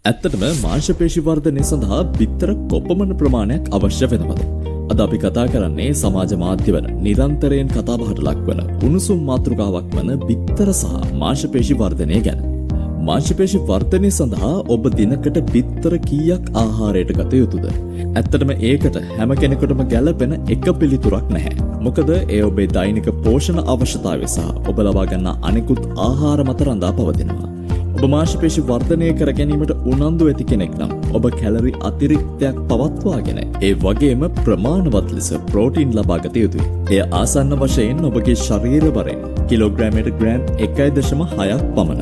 ඇත්තටම මාංශපේශි වර්ධනය සඳහා බිත්තර කොපමණ ප්‍රමාණයක් අවශ්‍ය වෙනවද? අද අපි කතා කරන්නේ සමාජ මාධ්‍යවල නිරන්තරයෙන් කතාබහට ලක්වන උණුසුම් මාතෘකාවක් වන බිත්තර සහ මාංශපේශි වර්ධනය ගැන. මාංශපේශි වර්ධනය සඳහා ඔබ දිනකට බිත්තර කීයක් ආහාරයට ගත යුතුද? ඇත්තටම ඒකට හැම කෙනෙකුටම ගැළපෙන එක පිළිතුරක් නැහැ. මොකද ඒ ඔබේ දෛනික පෝෂණ අවශ්‍යතාවය සහ ඔබ ලබා ගන්නා අනෙකුත් ආහාර මත රඳා පවතිනවා. ඔබ මාංශපේශි වර්ධනය කර ගැනීමට උනන්දු ඇති කෙනෙක් නම් ඔබ කැලරි අතිරික්තයක් පවත්වාගෙන ඒ වගේම ප්‍රමාණවත් ලෙස ප්‍රෝටීන් ලබා ගත යුතුයි. එය ආසන්න වශයෙන් ඔබගේ ශරීර බරෙන් කිලෝග්‍රෑමයට ග්‍රෑම් 1.6ක් පමණ.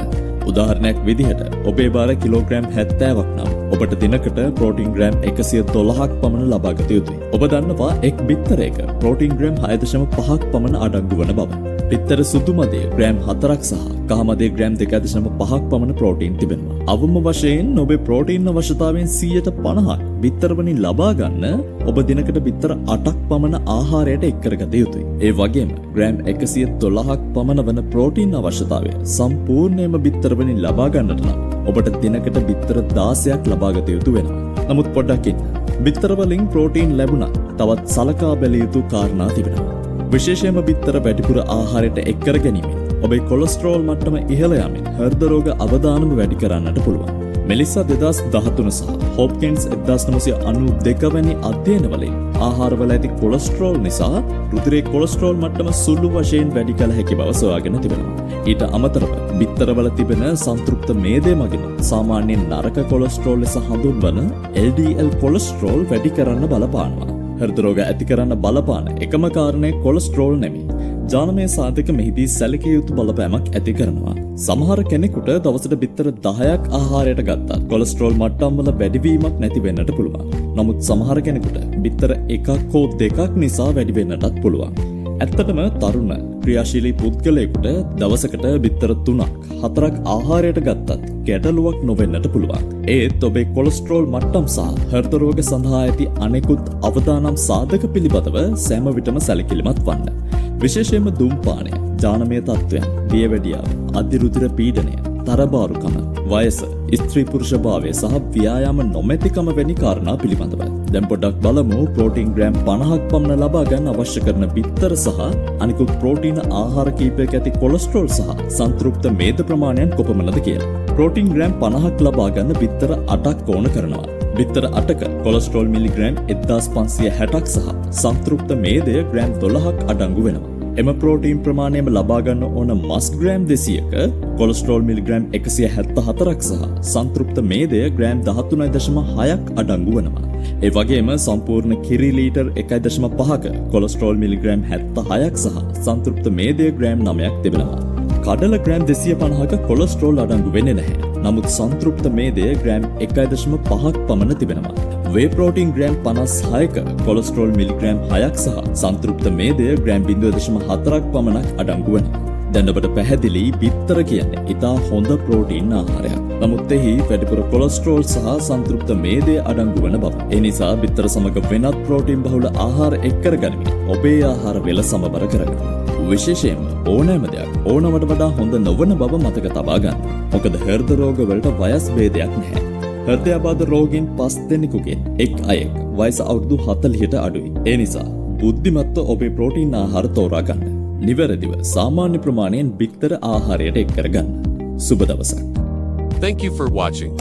උදාහරණයක් විදිහට ඔබේ බර කිලෝග්‍රෑම් 70ක් නම් ඔබට දිනකට ප්‍රෝටීන් ග්‍රෑම් 112ක් පමණ ලබා ගත යුතුයි. ඔබ දන්නවා එක් බිත්තරයක ප්‍රෝටීන් ග්‍රෑම් 6.5ක් පමණ අඩංගු වන බව. බිත්තර සුදු මදේ ග්‍රෑම් 4ක් සහ කහ මදේ ග්‍රෑම් 2.5ක් පමණ ප්‍රෝටීන් තිබෙනවා. අවම වශයෙන් ඔබේ ප්‍රෝටීන් අවශ්‍යතාවයෙන් 50%ක් බිත්තර වලින් ලබා ගන්න ඔබ දිනකට බිත්තර 8ක් පමණ ආහාරයට එක් කරගත යුතුයි. ඒ වගේම ග්‍රෑම් 112ක් පමණ වන ප්‍රෝටීන් අවශ්‍යතාවය සම්පූර්ණයෙන්ම බිත්තර වලින් ලබා ගන්නට නම් ඔබට දිනකට බිත්තර 16ක් ලබා ගත යුතු වෙනවා. නමුත් පොඩ්ඩක් ඉන්න. බිත්තර වලින් ප්‍රෝටීන් ලැබුණා තවත් සලකා බැලිය යුතු කාරණා තිබෙනවා. විශේෂයෙන්ම බිත්තර වැඩිපුර ආහාරයට එක් කර ගැනීමෙන් ඔබේ කොලෙස්ටරෝල් මට්ටම ඉහළ යමින් හෘද රෝග අවදානම වැඩි කරන්නට පුළුවන්. මෙලිසා 2013 සහ හොප්කින්ස් 1992 වැනි අධ්‍යයනවලින් ආහාරවල ඇති කොලෙස්ටරෝල් නිසා රුධිරයේ කොලෙස්ටරෝල් මට්ටම සුළු වශයෙන් වැඩි කළ හැකි බව සොයාගෙන තිබෙනවා. ඊට අමතරව බිත්තරවල තිබෙන සංතෘප්ත මේදය මගින් සාමාන්‍යයෙන් නරක කොලෙස්ටරෝල් ලෙස හඳුන්වන LDL කොලෙස්ටරෝල් වැඩි කරන්න බලපානවා. හෘද රෝග ඇති කරන්න බලපාන එකම කාරණය කොලෙස්ටරෝල් නෙමෙයි. ජානමය සාධක මෙහිදී සැලකිය යුතු බලපෑමක් ඇති කරනවා. සමහර කෙනෙකුට දවසට බිත්තර 10ක් ආහාරයට ගත්තත් කොලෙස්ටරෝල් මට්ටම් වල වැඩිවීමක් නැති වෙන්නට පුළුවන්. නමුත් සමහර කෙනෙකුට බිත්තර 1ක් හෝ 2ක් නිසා වැඩි වෙන්නටත් පුළුවන්. ඇත්තටම තරුණ ක්‍රියාශීලී පුද්ගලයෙකුට දවසකට බිත්තර 3ක් 4ක් ආහාරයට ගත්තත් ගැටලුවක් නොවෙන්නට පුළුවන්. ඒත් ඔබේ කොලෙස්ටරෝල් මට්ටම් සහ හෘද රෝග සඳහා ඇති අනෙකුත් අවදානම් සාධක පිළිබඳව සෑම විටම සැලකිලිමත් වන්න. විශේෂයෙන්ම ධූමපානය, ජානමය තත්ත්වයන්, දියවැඩියාව, අධිරුධිර පීඩනය, තරබාරුකම, වයස, ස්ත්‍රී පුරුෂ භාවය සහ ව්‍යායාම නොමැතිකම වැනි කාරණා පිළිබඳව. දැන් පොඩ්ඩක් බලමු ප්‍රෝටීන් ග්‍රෑම් 50ක් පමණ ලබා ගන්න අවශ්‍ය කරන බිත්තර සහ අනිකුත් ප්‍රෝටීන ආහාර කීපයක ඇති කොලෙස්ටරෝල් සහ සංතෘප්ත මේද ප්‍රමාණයන් කොපමණද කියලා. ප්‍රෝටීන් ග්‍රෑම් 50ක් ලබා ගන්න බිත්තර 8ක් ඕන කරනවා. බිත්තර 8ක කොලෙස්ටරෝල් මිලිග්‍රෑම් 1560ක් සහ සංතෘප්ත මේදය ග්‍රෑම් 12ක් අඩංගු වෙනවා. එම ප්‍රෝටීන් ප්‍රමාණයම ලබා ගන්න ඕන මස් ග්‍රෑම් 200ක කොලෙස්ටරෝල් මිලිග්‍රෑම් 174ක් සහ සංතෘප්ත මේදය ග්‍රෑම් 13.6ක් අඩංගු වෙනවා. ඒ වගේම සම්පූර්ණ කිරි ලීටර් 1.5ක කොලෙස්ටරෝල් මිලිග්‍රෑම් 76ක් සහ සංතෘප්ත මේදය ග්‍රෑම් 9ක් තිබෙනවා. කඩල ග්‍රෑම් 250ක කොලෙස්ටරෝල් අඩංගු වෙන්නේ නැහැ. නමුත් සංතෘප්ත මේදය ග්‍රෑම් 1.5ක් පමණ තිබෙනවා. වේ ප්‍රෝටීන් ග්‍රෑම් 56ක කොලෙස්ටරෝල් මිලිග්‍රෑම් 6ක් සහ සංතෘප්ත මේදය ග්‍රෑම් 0.4ක් පමණක් අඩංගු වෙනවා. දැන් ඔබට පැහැදිලි බිත්තර කියන්නේ ඉතා හොඳ ප්‍රෝටීන් ආහාරයක්. නමුත් එහි වැඩිපුර කොලෙස්ටරෝල් සහ සංතෘප්ත මේදය අඩංගු වන බව. ඒ නිසා බිත්තර සමග වෙනත් ප්‍රෝටීන් බහුල ආහාර එක් කරගනිමින් ඔබේ ආහාර වේල සමබර කරගන්න. විශේෂයෙන්ම ඕනෑම දෙයක් ඕනවට වඩා හොඳ නොවන බව මතක තබා ගන්න. මොකද හෘද රෝග වලට වයස් ભેදයක් නැහැ. හෘදයාබාධ රෝගීන් 5 දෙනෙකුගෙන් එක් අයෙක් වයස අවුරුදු 40ට අඩුයි. ඒ නිසා බුද්ධිමත්ව ඔබේ ප්‍රෝටීන් ආහාර තෝරා ගන්න. නිවැරදිව සාමාන්‍ය ප්‍රමාණයෙන් බිත්තර ආහාරයට එක් කරගන්න. සුබ දවසක්. Thank you for watching.